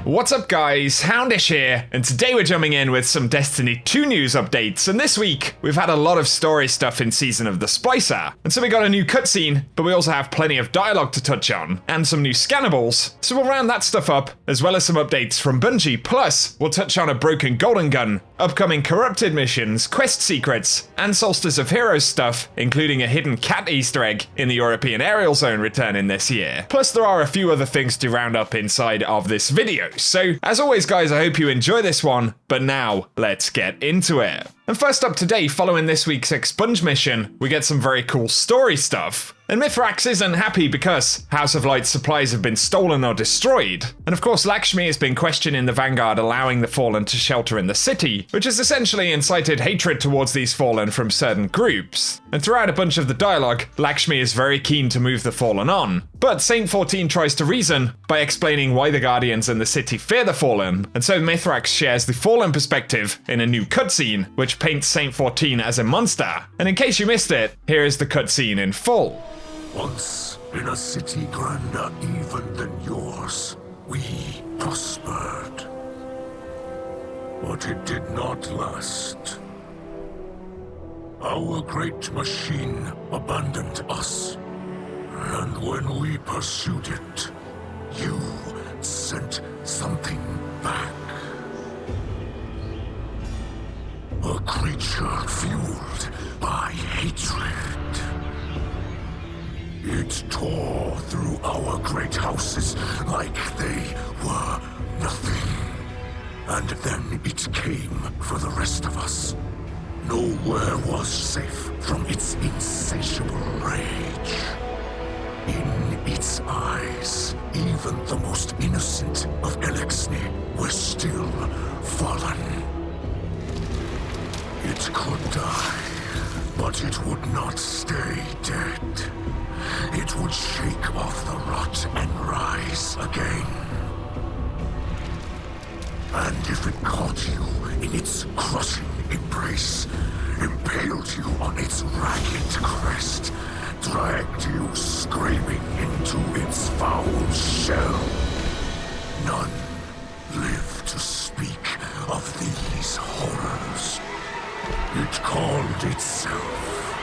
What's up guys, Houndish here, and today we're jumping in with some Destiny 2 news updates, and this week we've had a lot of story stuff in Season of the Splicer, and so we got a new cutscene, but we also have plenty of dialogue to touch on, and some new Scannables, so we'll round that stuff up, as well as some updates from Bungie, plus we'll touch on a broken golden gun, upcoming corrupted missions, quest secrets, and Solstice of Heroes stuff, including a hidden cat Easter egg in the European aerial zone returning this year. Plus there are a few other things to round up inside of this video. So, as always guys, I hope you enjoy this one, but now, let's get into it. And first up today, following this week's Expunge mission, we get some very cool story stuff. And Mithrax isn't happy because House of Light's supplies have been stolen or destroyed. And of course Lakshmi has been questioning the Vanguard allowing the Fallen to shelter in the city, which has essentially incited hatred towards these Fallen from certain groups. And throughout a bunch of the dialogue, Lakshmi is very keen to move the Fallen on. But Saint 14 tries to reason by explaining why the Guardians and the city fear the Fallen, and so Mithrax shares the Fallen perspective in a new cutscene, which paints Saint 14 as a monster. And in case you missed it, here is the cutscene in full. Once, in a city grander even than yours, we prospered. But it did not last. Our great machine abandoned us. And when we pursued it, you sent something back. A creature fueled by hatred. It tore through our great houses like they were nothing. And then it came for the rest of us. Nowhere was safe from its insatiable rage. In its eyes, even the most innocent of Elexni were still fallen. It could die, but it would not stay dead. It would shake off the rot and rise again. And if it caught you in its crushing embrace, impaled you on its ragged crest, dragged you screaming into its foul shell, none live to speak of these horrors. It called itself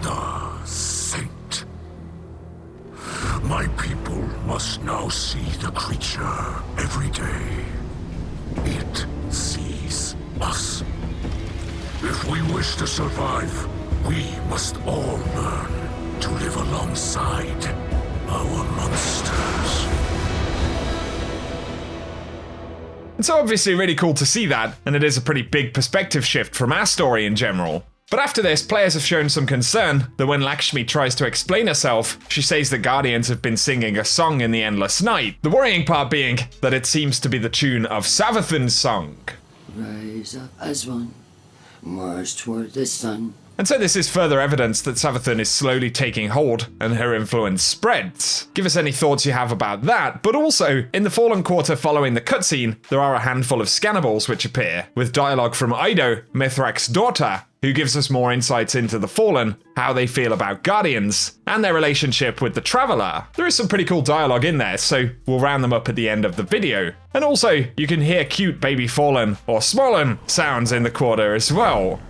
the Saint. My people must now see the creature every day. It sees us. If we wish to survive, we must all learn to live alongside our monsters. It's obviously really cool to see that, and it is a pretty big perspective shift from our story in general. But after this, players have shown some concern that when Lakshmi tries to explain herself, she says the Guardians have been singing a song in the endless night. The worrying part being that it seems to be the tune of Savathun's song. Rise up as one, march toward the sun. And so this is further evidence that Savathun is slowly taking hold and her influence spreads. Give us any thoughts you have about that, but also, in the Fallen Quarter following the cutscene, there are a handful of Scannables which appear, with dialogue from Ido, Mithrax's daughter, who gives us more insights into the Fallen, how they feel about Guardians, and their relationship with the Traveler. There is some pretty cool dialogue in there, so we'll round them up at the end of the video. And also, you can hear cute baby Fallen, or Smollen, sounds in the quarter as well.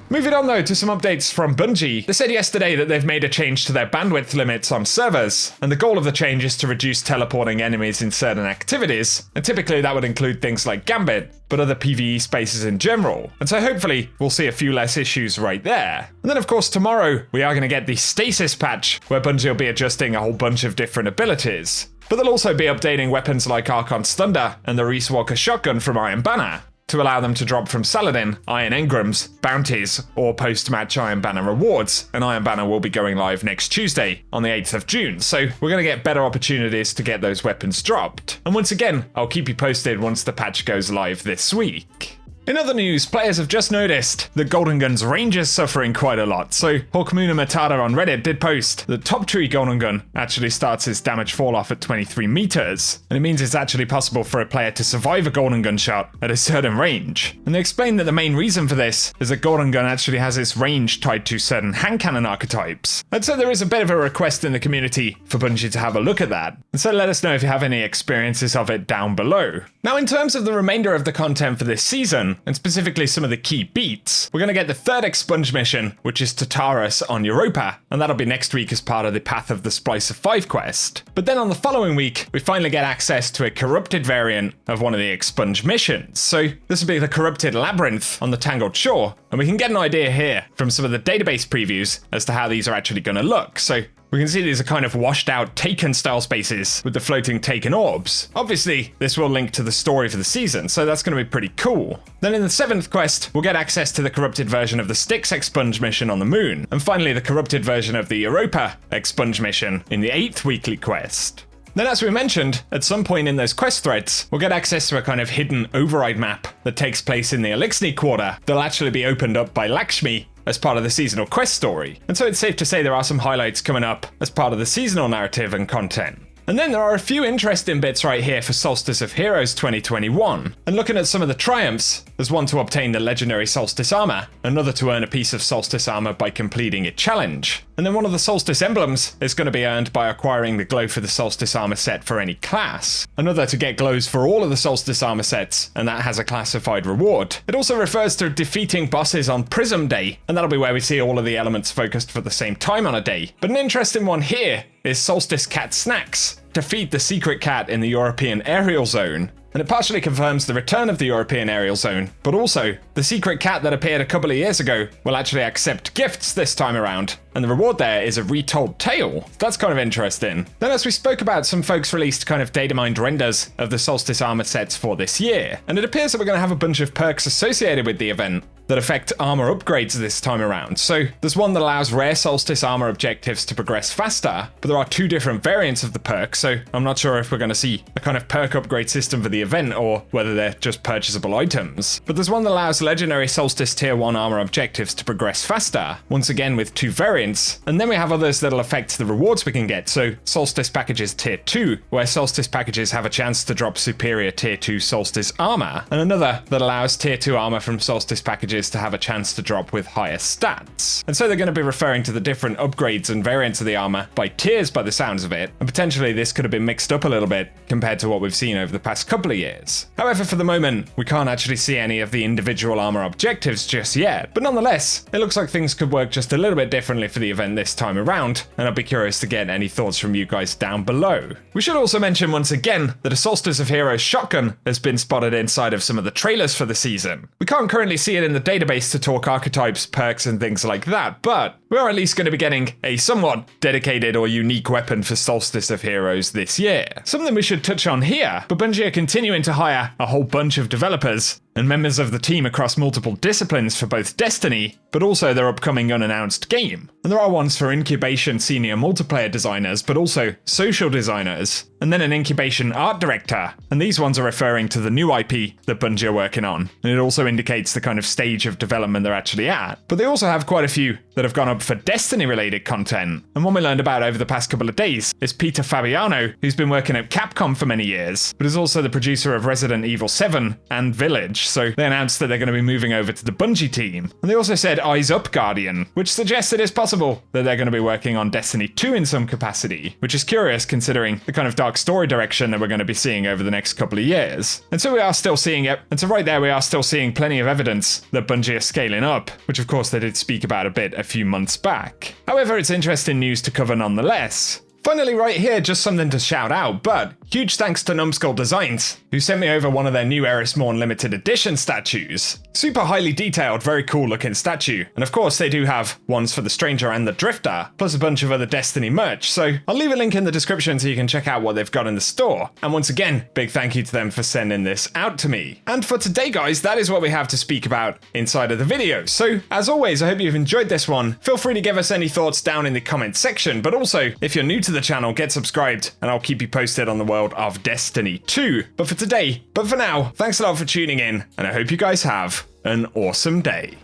Moving on though to some updates from Bungie. They said yesterday that they've made a change to their bandwidth limits on servers, and the goal of the change is to reduce teleporting enemies in certain activities, and typically that would include things like Gambit, but other PvE spaces in general. And so hopefully we'll see a few less issues right there. And then of course tomorrow we are going to get the Stasis patch, where Bungie will be adjusting a whole bunch of different abilities. But they'll also be updating weapons like Archon's Thunder and the Reese Walker shotgun from Iron Banner, to allow them to drop from Saladin, Iron Engrams, bounties, or post-match Iron Banner rewards, and Iron Banner will be going live next Tuesday, on the 8th of June, so we're going to get better opportunities to get those weapons dropped. And once again, I'll keep you posted once the patch goes live this week. In other news, players have just noticed that Golden Gun's range is suffering quite a lot. So Hawkmoon Matata on Reddit did post that Top Tree Golden Gun actually starts its damage fall off at 23 meters. And it means it's actually possible for a player to survive a Golden Gun shot at a certain range. And they explained that the main reason for this is that Golden Gun actually has its range tied to certain hand cannon archetypes. And so there is a bit of a request in the community for Bungie to have a look at that. And so let us know if you have any experiences of it down below. Now, in terms of the remainder of the content for this season, and specifically some of the key beats, we're going to get the third expunge mission, which is Tartarus on Europa, and that'll be next week as part of the Path of the Splicer 5 quest. But then on the following week, we finally get access to a corrupted variant of one of the expunge missions. So this will be the Corrupted Labyrinth on the Tangled Shore, and we can get an idea here from some of the database previews as to how these are actually going to look. So we can see these are kind of washed out Taken style spaces with the floating Taken orbs. Obviously, this will link to the story for the season, so that's going to be pretty cool. Then in the 7th quest, we'll get access to the corrupted version of the Styx expunge mission on the moon, and finally the corrupted version of the Europa expunge mission in the 8th weekly quest. Then, as we mentioned, at some point in those quest threads, we'll get access to a kind of hidden override map that takes place in the Elixni quarter that'll actually be opened up by Lakshmi as part of the seasonal quest story. And so it's safe to say there are some highlights coming up as part of the seasonal narrative and content. And then there are a few interesting bits right here for Solstice of Heroes 2021. And looking at some of the triumphs, there's one to obtain the legendary Solstice armor, another to earn a piece of Solstice armor by completing a challenge. And then one of the Solstice emblems is going to be earned by acquiring the glow for the Solstice armor set for any class. Another to get glows for all of the Solstice armor sets, and that has a classified reward. It also refers to defeating bosses on Prism Day, and that'll be where we see all of the elements focused for the same time on a day. But an interesting one here is Solstice Cat Snacks. Defeat the secret cat in the European Aerial Zone. And it partially confirms the return of the European Aerial Zone, but also the secret cat that appeared a couple of years ago will actually accept gifts this time around, and the reward there is a retold tale. That's kind of interesting. Then, as we spoke about, some folks released kind of data mined renders of the Solstice armor sets for this year, and it appears that we're going to have a bunch of perks associated with the event that affect armor upgrades this time around. So there's one that allows rare Solstice armor objectives to progress faster, but there are 2 different variants of the perk, so I'm not sure if we're going to see a kind of perk upgrade system for the event or whether they're just purchasable items. But there's one that allows legendary Solstice tier 1 armor objectives to progress faster, once again with 2 variants, and then we have others that'll affect the rewards we can get. So Solstice packages tier 2, where Solstice packages have a chance to drop superior tier 2 Solstice armor, and another that allows tier 2 armor from Solstice packages to have a chance to drop with higher stats. And so they're going to be referring to the different upgrades and variants of the armor by tiers by the sounds of it, and potentially this could have been mixed up a little bit compared to what we've seen over the past couple of years. However, for the moment, we can't actually see any of the individual armor objectives just yet, but nonetheless, it looks like things could work just a little bit differently for the event this time around, and I'll be curious to get any thoughts from you guys down below. We should also mention once again that a Solstice of Heroes shotgun has been spotted inside of some of the trailers for the season. We can't currently see it in the database to talk archetypes, perks, and things like that, but we are at least going to be getting a somewhat dedicated or unique weapon for Solstice of Heroes this year. Something we should touch on here, but Bungie are continuing to hire a whole bunch of developers and members of the team across multiple disciplines for both Destiny, but also their upcoming unannounced game. And there are ones for incubation senior multiplayer designers, but also social designers, and then an incubation art director. And these ones are referring to the new IP that Bungie are working on, and it also indicates the kind of stage of development they're actually at. But they also have quite a few that have gone up for Destiny related content. And one we learned about over the past couple of days is Peter Fabiano, who's been working at Capcom for many years, but is also the producer of Resident Evil 7 and Village. So they announced that they're going to be moving over to the Bungie team. And they also said Eyes Up Guardian, which suggests it is possible that they're going to be working on Destiny 2 in some capacity, which is curious considering the kind of dark story direction that we're going to be seeing over the next couple of years. And so we are still seeing it. And so right there, we are still seeing plenty of evidence that Bungie are scaling up, which of course they did speak about a bit a few months back. However, it's interesting news to cover nonetheless. Finally, right here, just something to shout out, but huge thanks to Numbskull Designs, who sent me over one of their new Erismorn limited edition statues. Super highly detailed, very cool looking statue. And of course, they do have ones for the Stranger and the Drifter, plus a bunch of other Destiny merch. So I'll leave a link in the description so you can check out what they've got in the store. And once again, big thank you to them for sending this out to me. And for today, guys, that is what we have to speak about inside of the video. So as always, I hope you've enjoyed this one. Feel free to give us any thoughts down in the comment section, but also if you're new to the channel, get subscribed and I'll keep you posted on the work world of Destiny 2. But for now, thanks a lot for tuning in, and I hope you guys have an awesome day.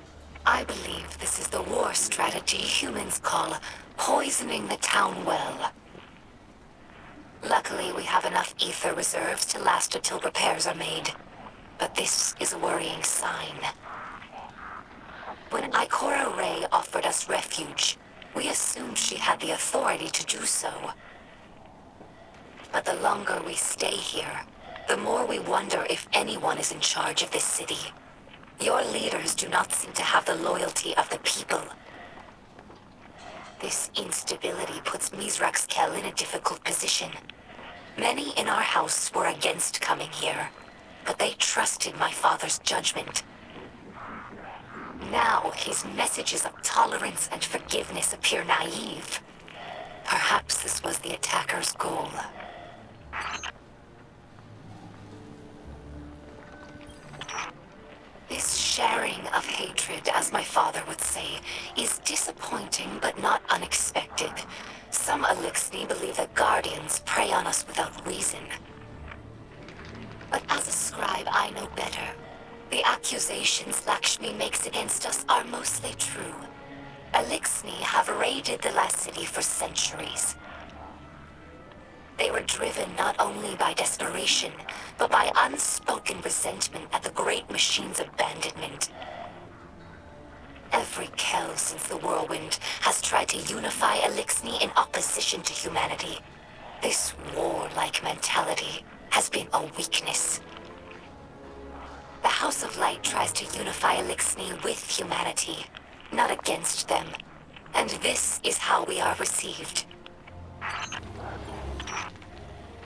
I believe this is the war strategy humans call poisoning the town well. Luckily, we have enough ether reserves to last until repairs are made. But this is a worrying sign. When Ikora Rey offered us refuge, we assumed she had the authority to do so. But the longer we stay here, the more we wonder if anyone is in charge of this city. Your leaders do not seem to have the loyalty of the people. This instability puts Mizrax Kel in a difficult position. Many in our house were against coming here, but they trusted my father's judgment. Now his messages of tolerance and forgiveness appear naive. Perhaps this was the attacker's goal. This sharing of hatred, as my father would say, is disappointing but not unexpected. Some Elixni believe that Guardians prey on us without reason. But as a scribe, I know better. The accusations Lakshmi makes against us are mostly true. Elixni have raided the last city for centuries. They were driven not only by desperation, but by unspoken resentment at the Great Machine's abandonment. Every Kel since the Whirlwind has tried to unify Elixni in opposition to humanity. This war-like mentality has been a weakness. The House of Light tries to unify Elixni with humanity, not against them. And this is how we are received.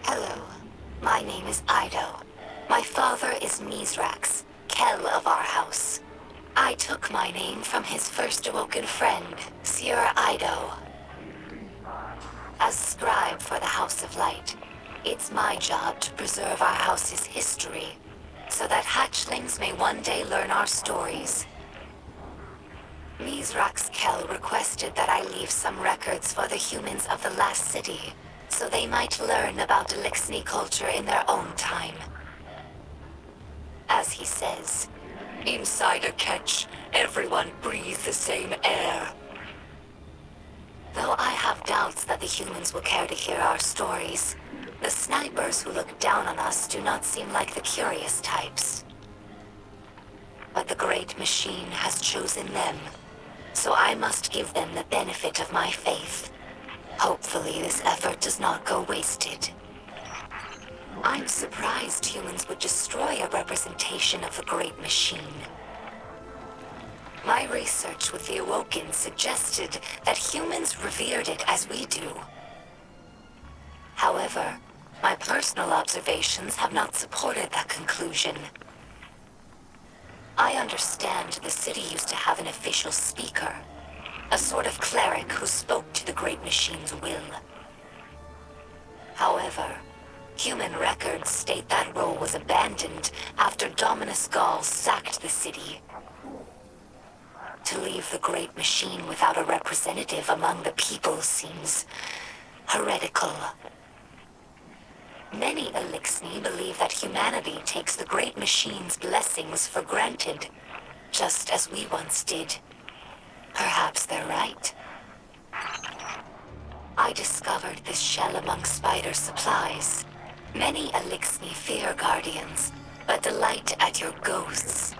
Hello, my name is Ido. My father is Mizrax, Kel of our house. I took my name from his first awoken friend, Sir Ido. As scribe for the House of Light, it's my job to preserve our house's history, so that hatchlings may one day learn our stories. Mizrax Kel requested that I leave some records for the humans of the last city, so they might learn about Elixni culture in their own time. As he says, inside a catch, everyone breathes the same air. Though I have doubts that the humans will care to hear our stories, the snipers who look down on us do not seem like the curious types. But the Great Machine has chosen them, so I must give them the benefit of my faith. Hopefully this effort does not go wasted. I'm surprised humans would destroy a representation of the Great Machine. My research with the Awoken suggested that humans revered it as we do. However, my personal observations have not supported that conclusion. I understand the city used to have an official speaker, a sort of cleric who spoke to the Great Machine's will. However, human records state that role was abandoned after Dominus Gaul sacked the city. To leave the Great Machine without a representative among the people seems heretical. Many Elixni believe that humanity takes the Great Machine's blessings for granted, just as we once did. Perhaps they're right. I discovered this shell among spider supplies. Many Elixni fear Guardians, but delight at your ghosts.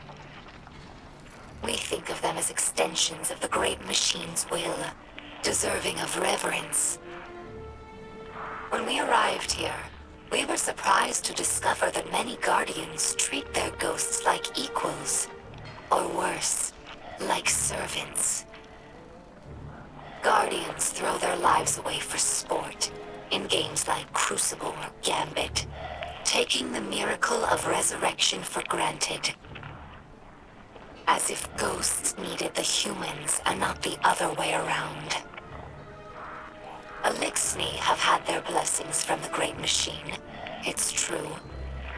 We think of them as extensions of the Great Machine's will, deserving of reverence. When we arrived here, we were surprised to discover that many Guardians treat their ghosts like equals, or worse, like servants. Guardians throw their lives away for sport, in games like Crucible or Gambit, taking the miracle of resurrection for granted. As if ghosts needed the humans and not the other way around. Elixni have had their blessings from the Great Machine, it's true,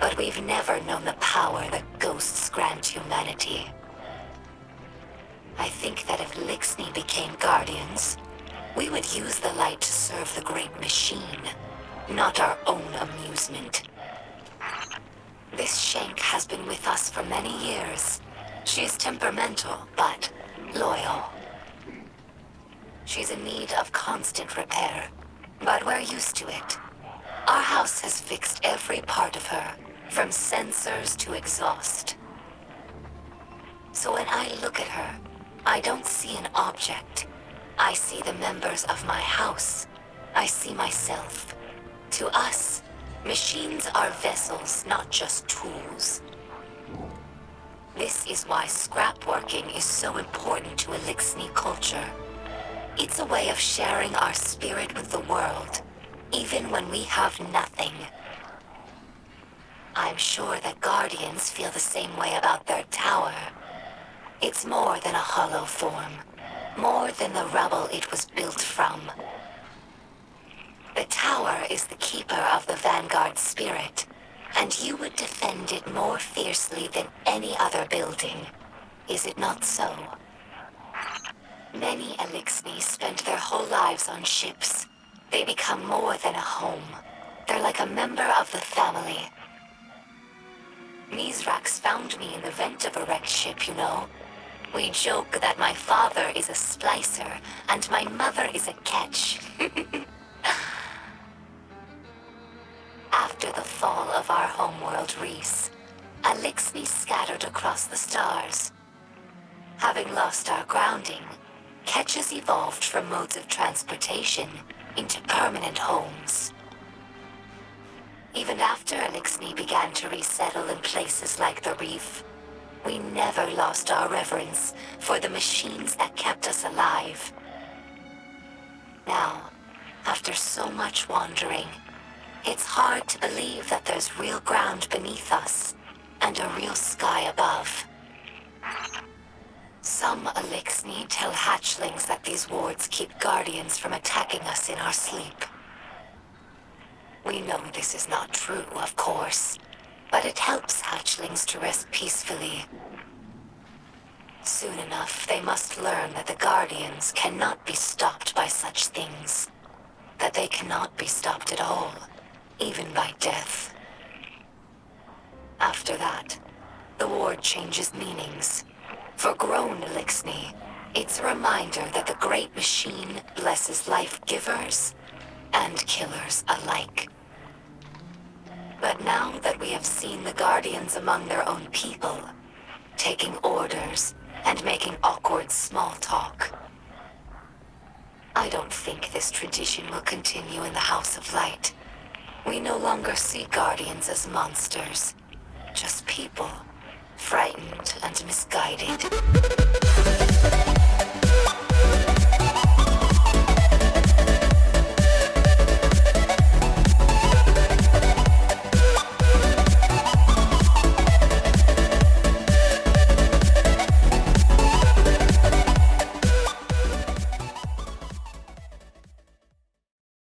but we've never known the power that ghosts grant humanity. I think that if Elixni became Guardians, we would use the light to serve the Great Machine, not our own amusement. This Shank has been with us for many years. She's temperamental, but loyal. She's in need of constant repair, but we're used to it. Our house has fixed every part of her, from sensors to exhaust. So when I look at her, I don't see an object. I see the members of my house. I see myself. To us, machines are vessels, not just tools. This is why scrapworking is so important to Elixni culture. It's a way of sharing our spirit with the world, even when we have nothing. I'm sure that Guardians feel the same way about their tower. It's more than a hollow form, more than the rubble it was built from. The tower is the keeper of the Vanguard spirit, and you would defend it more fiercely than any other building. Is it not so? Many Elixni spend their whole lives on ships. They become more than a home. They're like a member of the family. Mizrax found me in the vent of a wrecked ship, you know. We joke that my father is a Splicer and my mother is a Ketch. After the fall of our homeworld, Reese, Elixni scattered across the stars. Having lost our grounding, Ketches evolved from modes of transportation into permanent homes. Even after Elixni began to resettle in places like the Reef, we never lost our reverence for the machines that kept us alive. Now, after so much wandering, it's hard to believe that there's real ground beneath us and a real sky above. Some Elixni tell hatchlings that these wards keep Guardians from attacking us in our sleep. We know this is not true, of course, but it helps hatchlings to rest peacefully. Soon enough, they must learn that the Guardians cannot be stopped by such things. That they cannot be stopped at all, even by death. After that, the ward changes meanings. For grown Elixni, it's a reminder that the Great Machine blesses life givers and killers alike. But now that we have seen the Guardians among their own people, taking orders and making awkward small talk, I don't think this tradition will continue in the House of Light. We no longer see Guardians as monsters, just people, frightened and misguided.